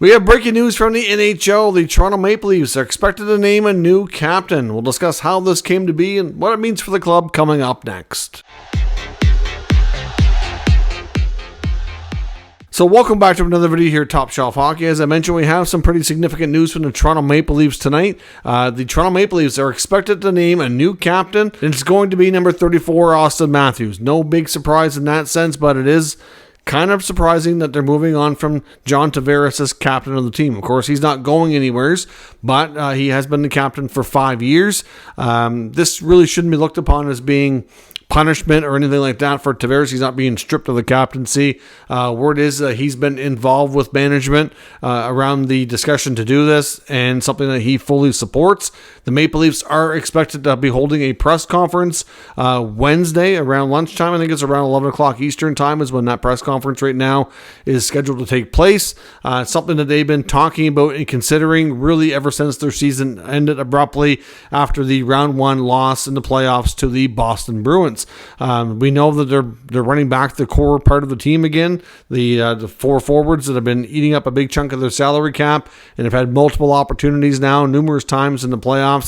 We have breaking news from the NHL. The Toronto Maple Leafs are expected to name a new captain. We'll discuss how this came to be and what it means for the club coming up next. So welcome back to another video here at Top Shelf Hockey. As I mentioned, we have some pretty significant news from the Toronto Maple Leafs tonight. The Toronto Maple Leafs are expected to name a new captain, and it's going to be number 34, Auston Matthews. No big surprise in that sense, but it is kind of surprising that they're moving on from John Tavares as captain of the team. Of course, he's not going anywhere, but he has been the captain for 5 years. This really shouldn't be looked upon as being punishment or anything like that for Tavares. He's not being stripped of the captaincy. Word is that he's been involved with management around the discussion to do this, and something that he fully supports. The Maple Leafs are expected to be holding a press conference Wednesday around lunchtime. I think it's around 11 o'clock Eastern time is when that press conference right now is scheduled to take place. Something that they've been talking about and considering really ever since their season ended abruptly after the round one loss in the playoffs to the Boston Bruins. We know that they're running back the core part of the team again, the four forwards that have been eating up a big chunk of their salary cap and have had multiple opportunities now, numerous times in the playoffs.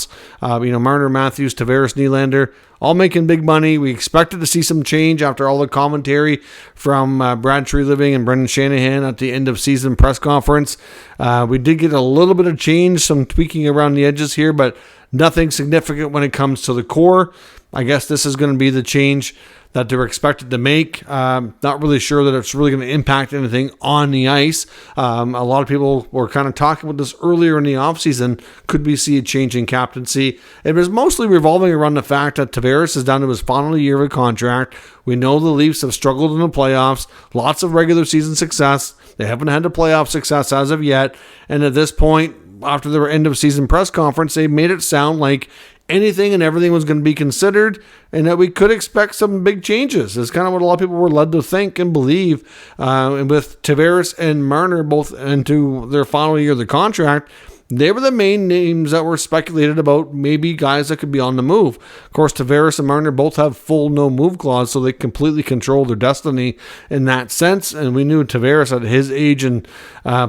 Marner, Matthews, Tavares, Nylander, all making big money. We expected to see some change after all the commentary from Brad Treliving and Brendan Shanahan at the end of season press conference. We did get a little bit of change, some tweaking around the edges here, but nothing significant when it comes to the core. I guess this is going to be the change that they're expected to make. Not really sure that it's really going to impact anything on the ice. A lot of people were kind of talking about this earlier in the offseason. Could we see a change in captaincy? It was mostly revolving around the fact that Tavares is down to his final year of a contract. We know the Leafs have struggled in the playoffs. Lots of regular season success. They haven't had the playoff success as of yet. And at this point, after their end of season press conference, they made it sound like anything and everything was going to be considered and that we could expect some big changes. It's kind of what a lot of people were led to think and believe. And with Tavares and Marner both into their final year of the contract, they were the main names that were speculated about, maybe guys that could be on the move. Of course, Tavares and Marner both have full no-move clause, so they completely control their destiny in that sense. And we knew Tavares at his age and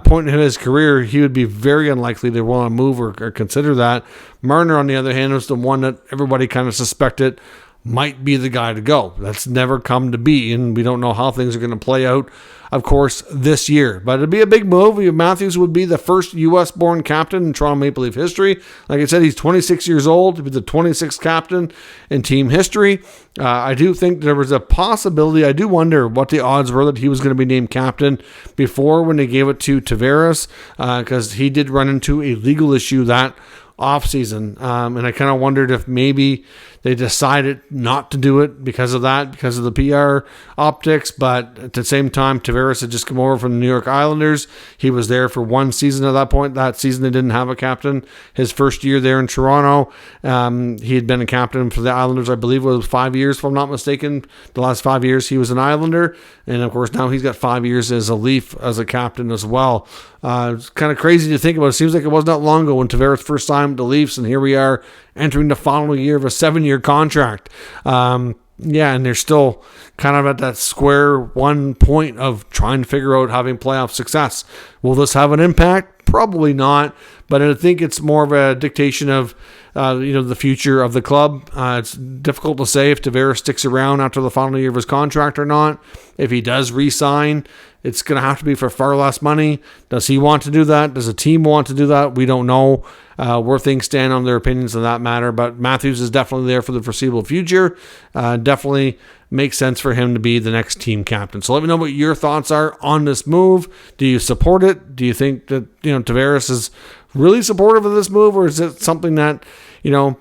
point in his career, he would be very unlikely to want to move or consider that. Marner, on the other hand, was the one that everybody kind of suspected might be the guy to go. That's never come to be, and we don't know how things are going to play out, of course, this year. But it'd be a big move. Matthews would be the first U.S.-born captain in Toronto Maple Leaf history. Like I said, he's 26 years old. He'd be the 26th captain in team history. I do think there was a possibility. I do wonder what the odds were that he was going to be named captain before when they gave it to Tavares, because he did run into a legal issue that offseason. And I kind of wondered if maybe they decided not to do it because of that, because of the PR optics. But at the same time, Tavares had just come over from the New York Islanders. He was there for one season at that point. That season, they didn't have a captain. His first year there in Toronto, he had been a captain for the Islanders, I believe it was 5 years, if I'm not mistaken. The last 5 years, he was an Islander. And, of course, now he's got 5 years as a Leaf, as a captain as well. It's kind of crazy to think about. It seems like it wasn't that long ago when Tavares first signed with the Leafs, and here we are entering the final year of a 7-year contract. And they're still kind of at that square one point of trying to figure out having playoff success. Will this have an impact? Probably not, but I think it's more of a dictation of the future of the club. It's difficult to say if Tavares sticks around after the final year of his contract or not. If he does re-sign, it's going to have to be for far less money. Does he want to do that? Does the team want to do that? We don't know where things stand on their opinions on that matter, but Matthews is definitely there for the foreseeable future. Definitely makes sense for him to be the next team captain. So let me know what your thoughts are on this move. Do you support it? Do you think that Tavares is really supportive of this move, or is it something that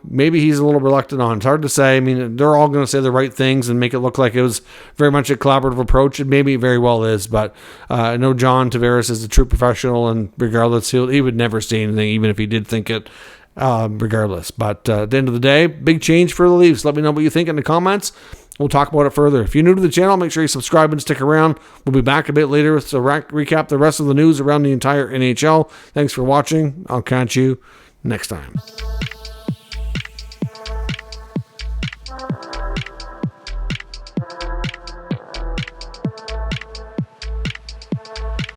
maybe he's a little reluctant on? It's hard to say. I mean, they're all going to say the right things and make it look like it was very much a collaborative approach, and maybe it very well is, but I know John Tavares is a true professional, and regardless, he would never say anything, even if he did think it, regardless. But at the end of the day, big change for the Leafs. Let me know what you think in the comments. We'll talk about it further. If you're new to the channel, make sure you subscribe and stick around. We'll be back a bit later to recap the rest of the news around the entire NHL. Thanks for watching. I'll catch you next time.